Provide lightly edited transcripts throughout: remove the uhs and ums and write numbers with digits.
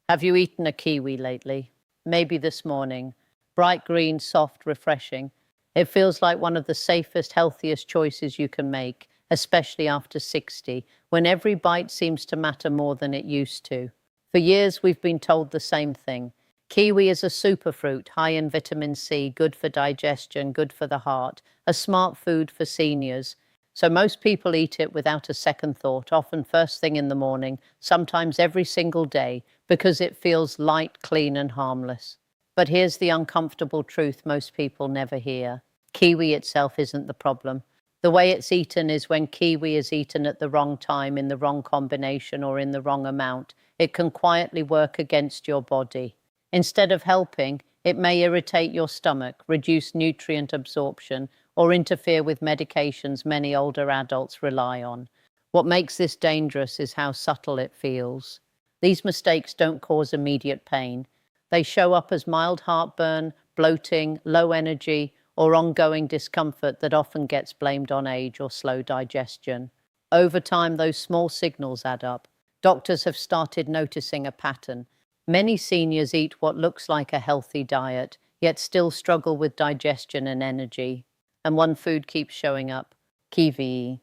Have you eaten a kiwi lately? Maybe this morning. Bright green, soft, refreshing. It feels like one of the safest, healthiest choices you can make, especially after 60, when every bite seems to matter more than it used to. For years, we've been told the same thing. Kiwi is a superfruit, high in vitamin C, good for digestion, good for the heart, a smart food for seniors. So most people eat it without a second thought, often first thing in the morning, sometimes every single day, because it feels light, clean, and harmless. But here's the uncomfortable truth most people never hear. Kiwi itself isn't the problem. The way it's eaten is when kiwi is eaten at the wrong time, in the wrong combination, or in the wrong amount. It can quietly work against your body. Instead of helping, it may irritate your stomach, reduce nutrient absorption, or interfere with medications many older adults rely on. What makes this dangerous is how subtle it feels. These mistakes don't cause immediate pain. They show up as mild heartburn, bloating, low energy, or ongoing discomfort that often gets blamed on age or slow digestion. Over time, those small signals add up. Doctors have started noticing a pattern. Many seniors eat what looks like a healthy diet, yet still struggle with digestion and energy. And one food keeps showing up: kiwi.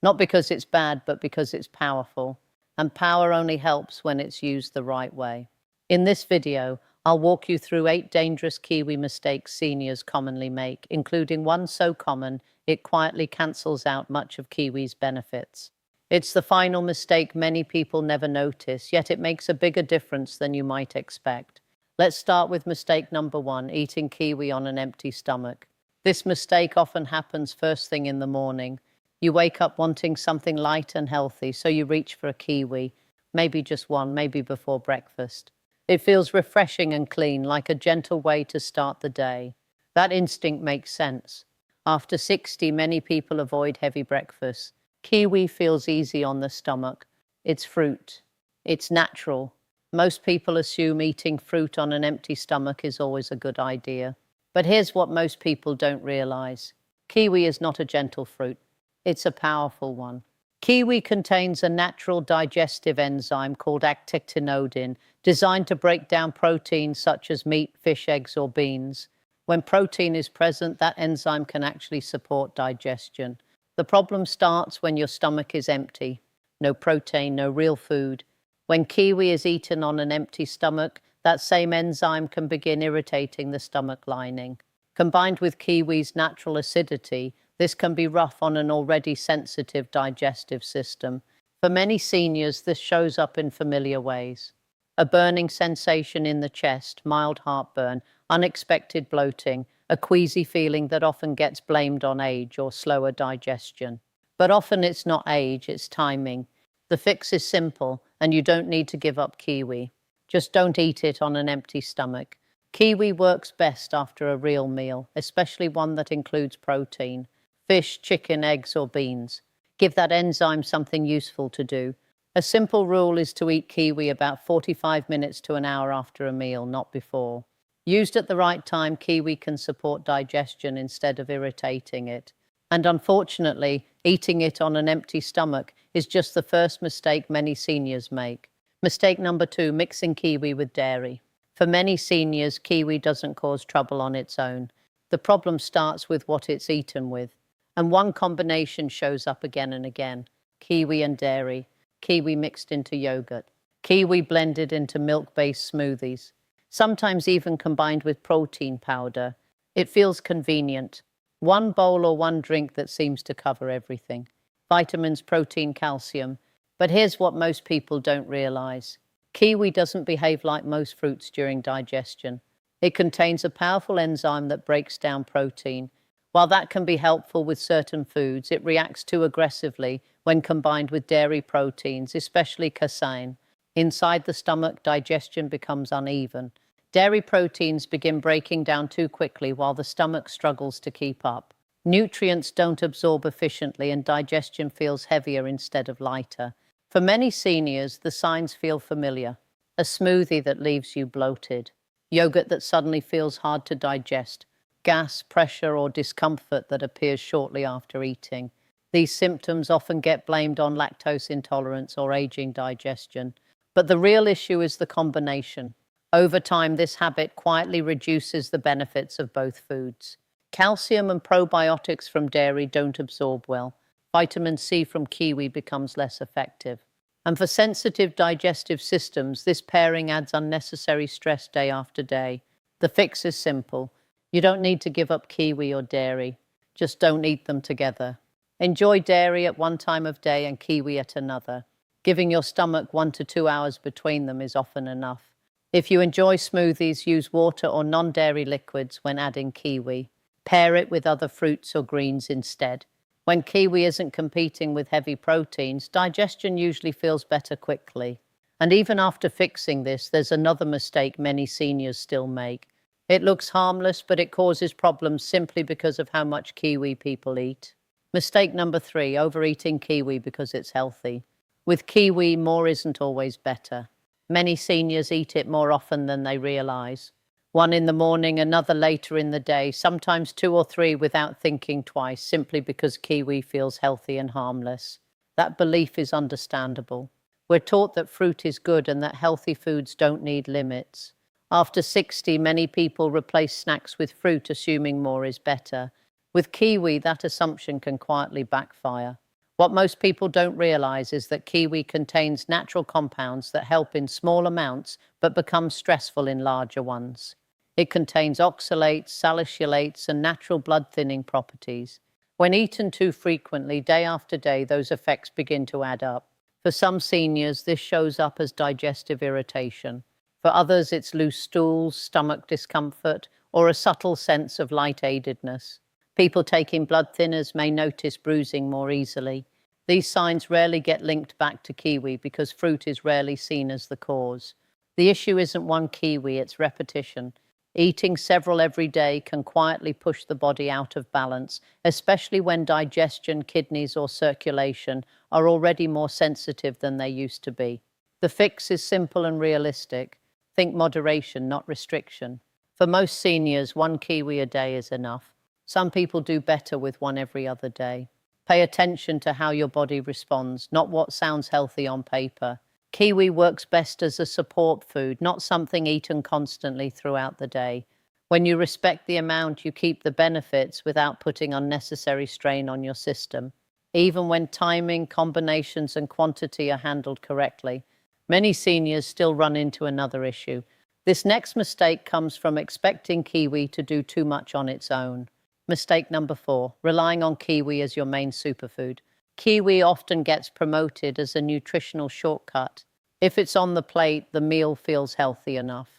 Not because it's bad, but because it's powerful. And power only helps when it's used the right way. In this video, I'll walk you through 8 dangerous kiwi mistakes seniors commonly make, including one so common it quietly cancels out much of kiwi's benefits. It's the final mistake many people never notice, yet it makes a bigger difference than you might expect. Let's start with mistake number 1, eating kiwi on an empty stomach. This mistake often happens first thing in the morning. You wake up wanting something light and healthy, so you reach for a kiwi, maybe just one, maybe before breakfast. It feels refreshing and clean, like a gentle way to start the day. That instinct makes sense. After 60, many people avoid heavy breakfasts. Kiwi feels easy on the stomach. It's fruit. It's natural. Most people assume eating fruit on an empty stomach is always a good idea. But here's what most people don't realize. Kiwi is not a gentle fruit. It's a powerful one. Kiwi contains a natural digestive enzyme called actitinodin, designed to break down proteins such as meat, fish, eggs, or beans. When protein is present, that enzyme can actually support digestion. The problem starts when your stomach is empty. No protein, no real food. When kiwi is eaten on an empty stomach, that same enzyme can begin irritating the stomach lining. Combined with kiwi's natural acidity, this can be rough on an already sensitive digestive system. For many seniors, this shows up in familiar ways. A burning sensation in the chest, mild heartburn, unexpected bloating, a queasy feeling that often gets blamed on age or slower digestion. But often it's not age, it's timing. The fix is simple, and you don't need to give up kiwi. Just don't eat it on an empty stomach. Kiwi works best after a real meal, especially one that includes protein: fish, chicken, eggs, or beans. Give that enzyme something useful to do. A simple rule is to eat kiwi about 45 minutes to an hour after a meal, not before. Used at the right time, kiwi can support digestion instead of irritating it. And unfortunately, eating it on an empty stomach is just the first mistake many seniors make. Mistake number 2, mixing kiwi with dairy. For many seniors, kiwi doesn't cause trouble on its own. The problem starts with what it's eaten with. And one combination shows up again and again: kiwi and dairy, kiwi mixed into yogurt, kiwi blended into milk-based smoothies, sometimes even combined with protein powder. It feels convenient. One bowl or one drink that seems to cover everything. Vitamins, protein, calcium. But here's what most people don't realize. Kiwi doesn't behave like most fruits during digestion. It contains a powerful enzyme that breaks down protein. While that can be helpful with certain foods, it reacts too aggressively when combined with dairy proteins, especially casein. Inside the stomach, digestion becomes uneven. Dairy proteins begin breaking down too quickly while the stomach struggles to keep up. Nutrients don't absorb efficiently and digestion feels heavier instead of lighter. For many seniors, the signs feel familiar. A smoothie that leaves you bloated. Yogurt that suddenly feels hard to digest. Gas, pressure, or discomfort that appears shortly after eating. These symptoms often get blamed on lactose intolerance or aging digestion. But the real issue is the combination. Over time, this habit quietly reduces the benefits of both foods. Calcium and probiotics from dairy don't absorb well. Vitamin C from kiwi becomes less effective. And for sensitive digestive systems, this pairing adds unnecessary stress day after day. The fix is simple. You don't need to give up kiwi or dairy. Just don't eat them together. Enjoy dairy at one time of day and kiwi at another. Giving your stomach 1 to 2 hours between them is often enough. If you enjoy smoothies, use water or non-dairy liquids when adding kiwi. Pair it with other fruits or greens instead. When kiwi isn't competing with heavy proteins, digestion usually feels better quickly. And even after fixing this, there's another mistake many seniors still make. It looks harmless, but it causes problems simply because of how much kiwi people eat. Mistake number 3, overeating kiwi because it's healthy. With kiwi, more isn't always better. Many seniors eat it more often than they realize. One in the morning, another later in the day, sometimes 2 or 3 without thinking twice, simply because kiwi feels healthy and harmless. That belief is understandable. We're taught that fruit is good and that healthy foods don't need limits. After 60, many people replace snacks with fruit, assuming more is better. With kiwi, that assumption can quietly backfire. What most people don't realize is that kiwi contains natural compounds that help in small amounts but become stressful in larger ones. It contains oxalates, salicylates, and natural blood-thinning properties. When eaten too frequently, day after day, those effects begin to add up. For some seniors, this shows up as digestive irritation. For others, it's loose stools, stomach discomfort, or a subtle sense of lightheadedness. People taking blood thinners may notice bruising more easily. These signs rarely get linked back to kiwi because fruit is rarely seen as the cause. The issue isn't one kiwi, it's repetition. Eating several every day can quietly push the body out of balance, especially when digestion, kidneys, or circulation are already more sensitive than they used to be. The fix is simple and realistic. Think moderation, not restriction. For most seniors, 1 kiwi a day is enough. Some people do better with 1 every other day. Pay attention to how your body responds, not what sounds healthy on paper. Kiwi works best as a support food, not something eaten constantly throughout the day. When you respect the amount, you keep the benefits without putting unnecessary strain on your system. Even when timing, combinations, and quantity are handled correctly, many seniors still run into another issue. This next mistake comes from expecting kiwi to do too much on its own. Mistake number 4, relying on kiwi as your main superfood. Kiwi often gets promoted as a nutritional shortcut. If it's on the plate, the meal feels healthy enough.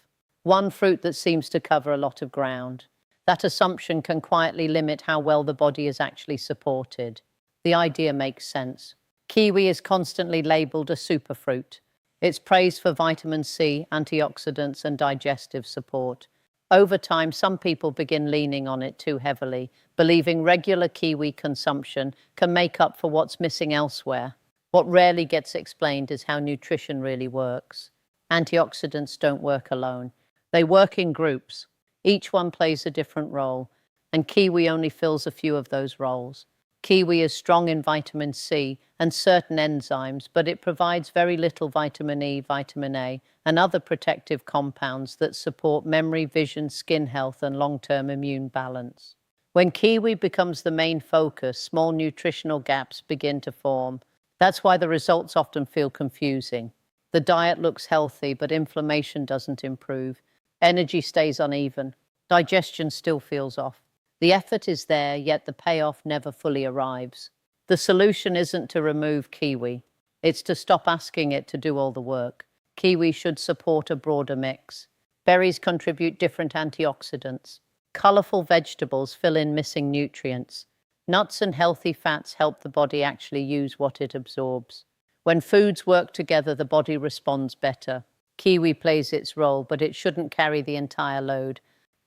One fruit that seems to cover a lot of ground. That assumption can quietly limit how well the body is actually supported. The idea makes sense. Kiwi is constantly labeled a superfruit. It's praised for vitamin C, antioxidants, and digestive support. Over time, some people begin leaning on it too heavily, believing regular kiwi consumption can make up for what's missing elsewhere. What rarely gets explained is how nutrition really works. Antioxidants don't work alone. They work in groups. Each one plays a different role, and kiwi only fills a few of those roles. Kiwi is strong in vitamin C and certain enzymes, but it provides very little vitamin E, vitamin A, and other protective compounds that support memory, vision, skin health, and long-term immune balance. When kiwi becomes the main focus, small nutritional gaps begin to form. That's why the results often feel confusing. The diet looks healthy, but inflammation doesn't improve. Energy stays uneven. Digestion still feels off. The effort is there, yet the payoff never fully arrives. The solution isn't to remove kiwi. It's to stop asking it to do all the work. Kiwi should support a broader mix. Berries contribute different antioxidants. Colorful vegetables fill in missing nutrients. Nuts and healthy fats help the body actually use what it absorbs. When foods work together, the body responds better. Kiwi plays its role, but it shouldn't carry the entire load.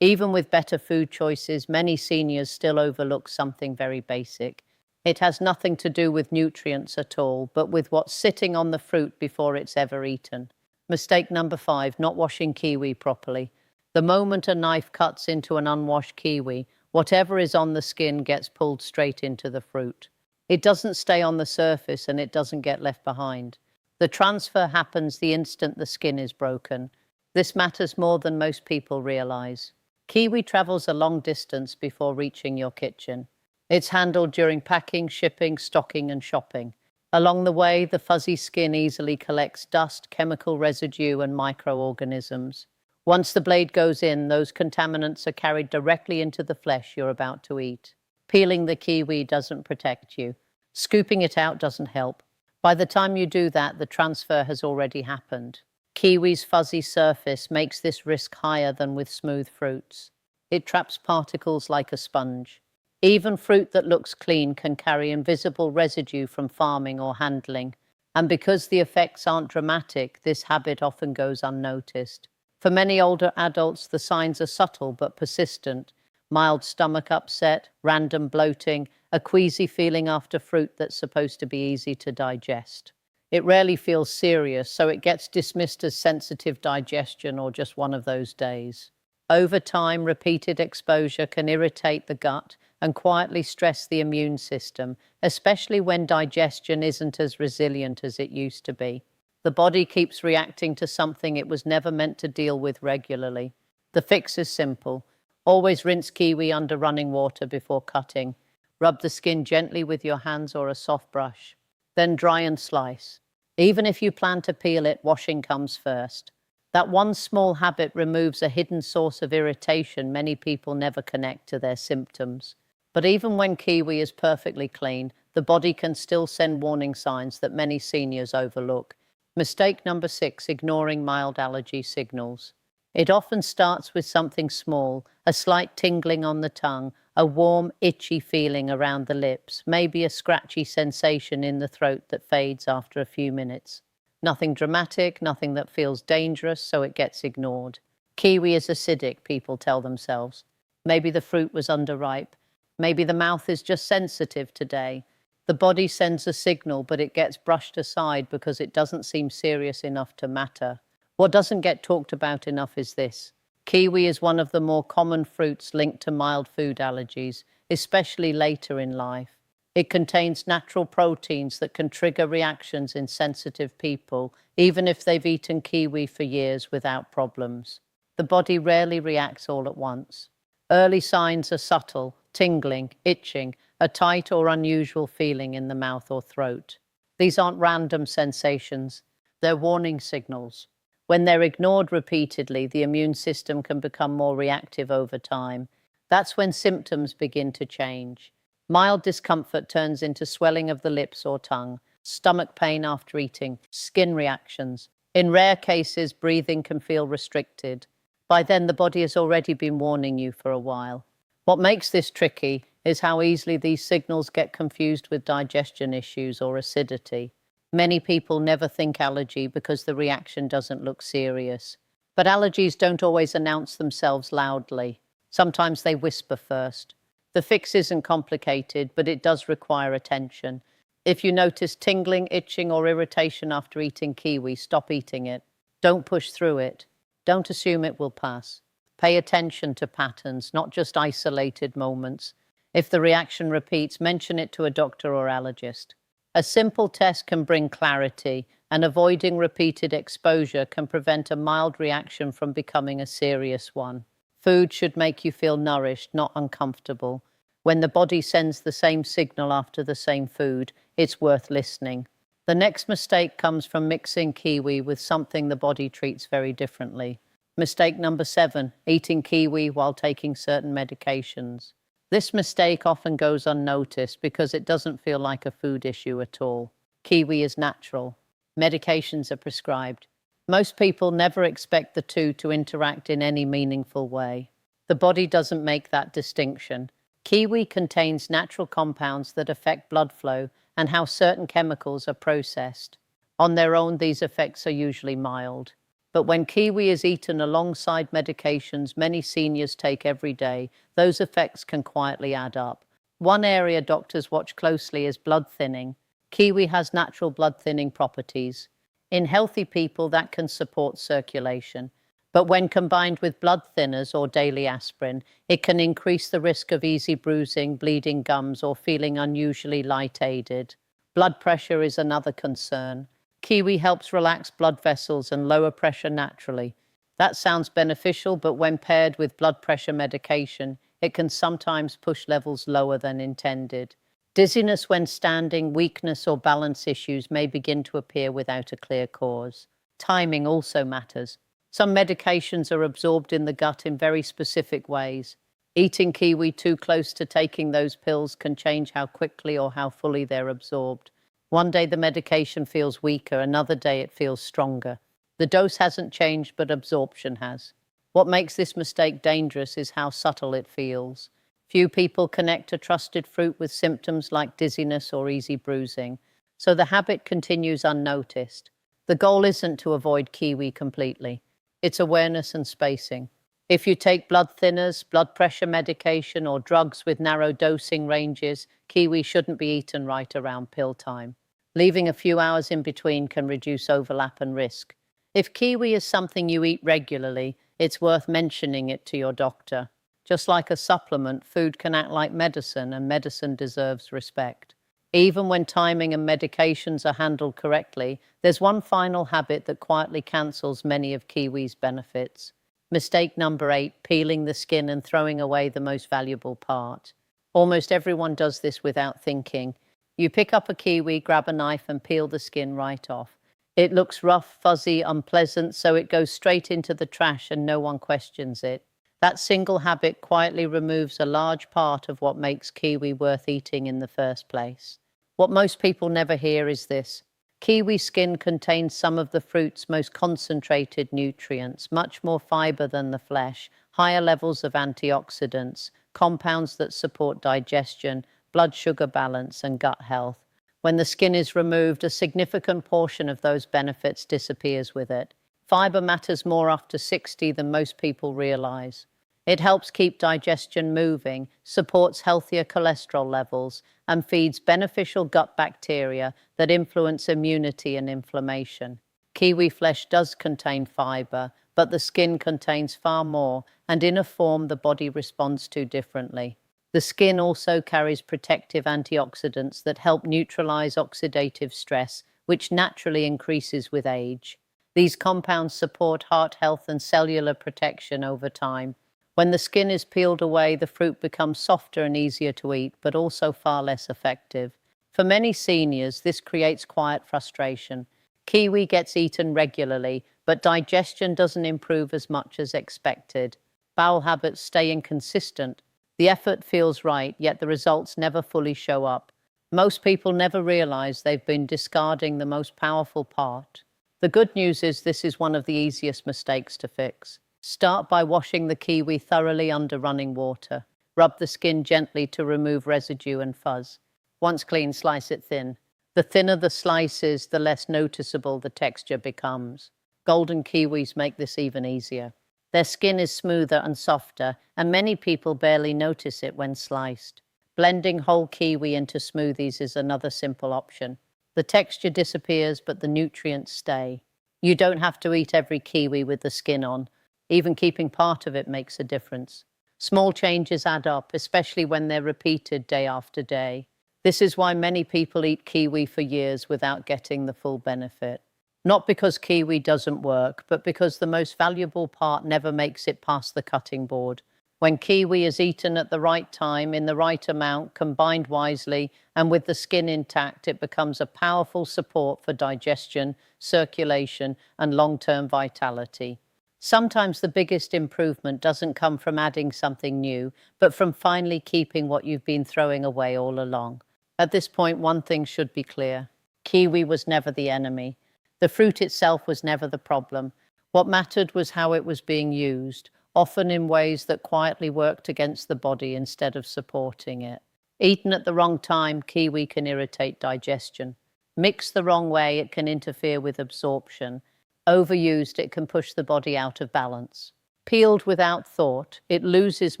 Even with better food choices, many seniors still overlook something very basic. It has nothing to do with nutrients at all, but with what's sitting on the fruit before it's ever eaten. Mistake number 5, not washing kiwi properly. The moment a knife cuts into an unwashed kiwi, whatever is on the skin gets pulled straight into the fruit. It doesn't stay on the surface and it doesn't get left behind. The transfer happens the instant the skin is broken. This matters more than most people realize. Kiwi travels a long distance before reaching your kitchen. It's handled during packing, shipping, stocking, and shopping. Along the way, the fuzzy skin easily collects dust, chemical residue, and microorganisms. Once the blade goes in, those contaminants are carried directly into the flesh you're about to eat. Peeling the kiwi doesn't protect you. Scooping it out doesn't help. By the time you do that, the transfer has already happened. Kiwi's fuzzy surface makes this risk higher than with smooth fruits. It traps particles like a sponge. Even fruit that looks clean can carry invisible residue from farming or handling. And because the effects aren't dramatic, this habit often goes unnoticed. For many older adults, the signs are subtle but persistent. Mild stomach upset, random bloating, a queasy feeling after fruit that's supposed to be easy to digest. It rarely feels serious, so it gets dismissed as sensitive digestion or just one of those days. Over time, repeated exposure can irritate the gut and quietly stress the immune system, especially when digestion isn't as resilient as it used to be. The body keeps reacting to something it was never meant to deal with regularly. The fix is simple. Always rinse kiwi under running water before cutting. Rub the skin gently with your hands or a soft brush. Then dry and slice. Even if you plan to peel it, washing comes first. That one small habit removes a hidden source of irritation many people never connect to their symptoms. But even when kiwi is perfectly clean, the body can still send warning signs that many seniors overlook. Mistake number 6, ignoring mild allergy signals. It often starts with something small, a slight tingling on the tongue, a warm, itchy feeling around the lips, maybe a scratchy sensation in the throat that fades after a few minutes. Nothing dramatic, nothing that feels dangerous, so it gets ignored. Kiwi is acidic, people tell themselves. Maybe the fruit was underripe. Maybe the mouth is just sensitive today. The body sends a signal, but it gets brushed aside because it doesn't seem serious enough to matter. What doesn't get talked about enough is this. Kiwi is one of the more common fruits linked to mild food allergies, especially later in life. It contains natural proteins that can trigger reactions in sensitive people, even if they've eaten kiwi for years without problems. The body rarely reacts all at once. Early signs are subtle, tingling, itching, a tight or unusual feeling in the mouth or throat. These aren't random sensations, they're warning signals. When they're ignored repeatedly, the immune system can become more reactive over time. That's when symptoms begin to change. Mild discomfort turns into swelling of the lips or tongue, stomach pain after eating, skin reactions. In rare cases, breathing can feel restricted. By then, the body has already been warning you for a while. What makes this tricky is how easily these signals get confused with digestion issues or acidity. Many people never think allergy because the reaction doesn't look serious. But allergies don't always announce themselves loudly. Sometimes they whisper first. The fix isn't complicated, but it does require attention. If you notice tingling, itching, or irritation after eating kiwi, stop eating it. Don't push through it. Don't assume it will pass. Pay attention to patterns, not just isolated moments. If the reaction repeats, mention it to a doctor or allergist. A simple test can bring clarity, and avoiding repeated exposure can prevent a mild reaction from becoming a serious one. Food should make you feel nourished, not uncomfortable. When the body sends the same signal after the same food, it's worth listening. The next mistake comes from mixing kiwi with something the body treats very differently. Mistake number 7, eating kiwi while taking certain medications. This mistake often goes unnoticed because it doesn't feel like a food issue at all. Kiwi is natural. Medications are prescribed. Most people never expect the two to interact in any meaningful way. The body doesn't make that distinction. Kiwi contains natural compounds that affect blood flow and how certain chemicals are processed. On their own, these effects are usually mild. But when kiwi is eaten alongside medications many seniors take every day, those effects can quietly add up. One area doctors watch closely is blood thinning. Kiwi has natural blood thinning properties. In healthy people, that can support circulation. But when combined with blood thinners or daily aspirin, it can increase the risk of easy bruising, bleeding gums, or feeling unusually light-aided. Blood pressure is another concern. Kiwi helps relax blood vessels and lower pressure naturally. That sounds beneficial, but when paired with blood pressure medication, it can sometimes push levels lower than intended. Dizziness when standing, weakness or balance issues may begin to appear without a clear cause. Timing also matters. Some medications are absorbed in the gut in very specific ways. Eating kiwi too close to taking those pills can change how quickly or how fully they're absorbed. One day the medication feels weaker, another day it feels stronger. The dose hasn't changed, but absorption has. What makes this mistake dangerous is how subtle it feels. Few people connect a trusted fruit with symptoms like dizziness or easy bruising, so the habit continues unnoticed. The goal isn't to avoid kiwi completely. It's awareness and spacing. If you take blood thinners, blood pressure medication, or drugs with narrow dosing ranges, kiwi shouldn't be eaten right around pill time. Leaving a few hours in between can reduce overlap and risk. If kiwi is something you eat regularly, it's worth mentioning it to your doctor. Just like a supplement, food can act like medicine, and medicine deserves respect. Even when timing and medications are handled correctly, there's one final habit that quietly cancels many of kiwi's benefits. Mistake number 8, peeling the skin and throwing away the most valuable part. Almost everyone does this without thinking. You pick up a kiwi, grab a knife and peel the skin right off. It looks rough, fuzzy, unpleasant, so it goes straight into the trash and no one questions it. That single habit quietly removes a large part of what makes kiwi worth eating in the first place. What most people never hear is this. Kiwi skin contains some of the fruit's most concentrated nutrients, much more fiber than the flesh, higher levels of antioxidants, compounds that support digestion, blood sugar balance, and gut health. When the skin is removed, a significant portion of those benefits disappears with it. Fiber matters more after 60 than most people realize. It helps keep digestion moving, supports healthier cholesterol levels, and feeds beneficial gut bacteria that influence immunity and inflammation. Kiwi flesh does contain fiber, but the skin contains far more, and in a form the body responds to differently. The skin also carries protective antioxidants that help neutralize oxidative stress, which naturally increases with age. These compounds support heart health and cellular protection over time. When the skin is peeled away, the fruit becomes softer and easier to eat, but also far less effective. For many seniors, this creates quiet frustration. Kiwi gets eaten regularly, but digestion doesn't improve as much as expected. Bowel habits stay inconsistent. The effort feels right, yet the results never fully show up. Most people never realize they've been discarding the most powerful part. The good news is this is one of the easiest mistakes to fix. Start by washing the kiwi thoroughly under running water. Rub the skin gently to remove residue and fuzz. Once clean, slice it thin. The thinner the slice is, the less noticeable the texture becomes. Golden kiwis make this even easier. Their skin is smoother and softer, and many people barely notice it when sliced. Blending whole kiwi into smoothies is another simple option. The texture disappears, but the nutrients stay. You don't have to eat every kiwi with the skin on. Even keeping part of it makes a difference. Small changes add up, especially when they're repeated day after day. This is why many people eat kiwi for years without getting the full benefit. Not because kiwi doesn't work, but because the most valuable part never makes it past the cutting board. When kiwi is eaten at the right time, in the right amount, combined wisely, and with the skin intact, it becomes a powerful support for digestion, circulation, and long-term vitality. Sometimes the biggest improvement doesn't come from adding something new, but from finally keeping what you've been throwing away all along. At this point, one thing should be clear. Kiwi was never the enemy. The fruit itself was never the problem. What mattered was how it was being used, often in ways that quietly worked against the body instead of supporting it. Eaten at the wrong time, kiwi can irritate digestion. Mixed the wrong way, it can interfere with absorption. Overused, it can push the body out of balance. Peeled without thought, it loses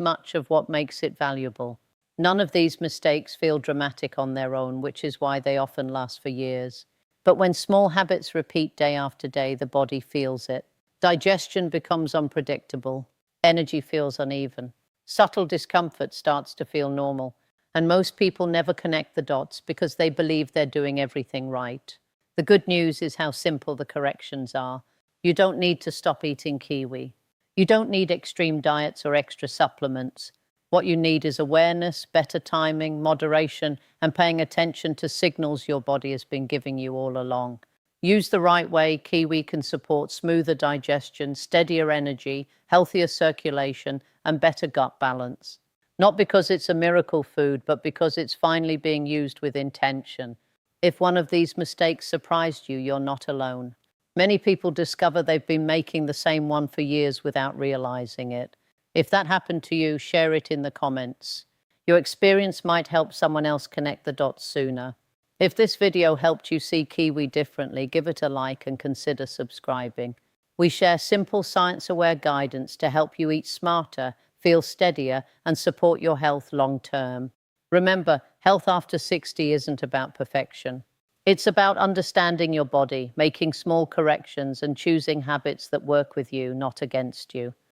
much of what makes it valuable. None of these mistakes feel dramatic on their own, which is why they often last for years. But when small habits repeat day after day, the body feels it. Digestion becomes unpredictable. Energy feels uneven. Subtle discomfort starts to feel normal. And most people never connect the dots because they believe they're doing everything right. The good news is how simple the corrections are. You don't need to stop eating kiwi. You don't need extreme diets or extra supplements. What you need is awareness, better timing, moderation, and paying attention to signals your body has been giving you all along. Used the right way, kiwi can support smoother digestion, steadier energy, healthier circulation, and better gut balance. Not because it's a miracle food, but because it's finally being used with intention. If one of these mistakes surprised you, you're not alone. Many people discover they've been making the same one for years without realizing it. If that happened to you, share it in the comments. Your experience might help someone else connect the dots sooner. If this video helped you see kiwi differently, give it a like and consider subscribing. We share simple science-aware guidance to help you eat smarter, feel steadier, and support your health long-term. Remember, health after 60 isn't about perfection. It's about understanding your body, making small corrections, and choosing habits that work with you, not against you.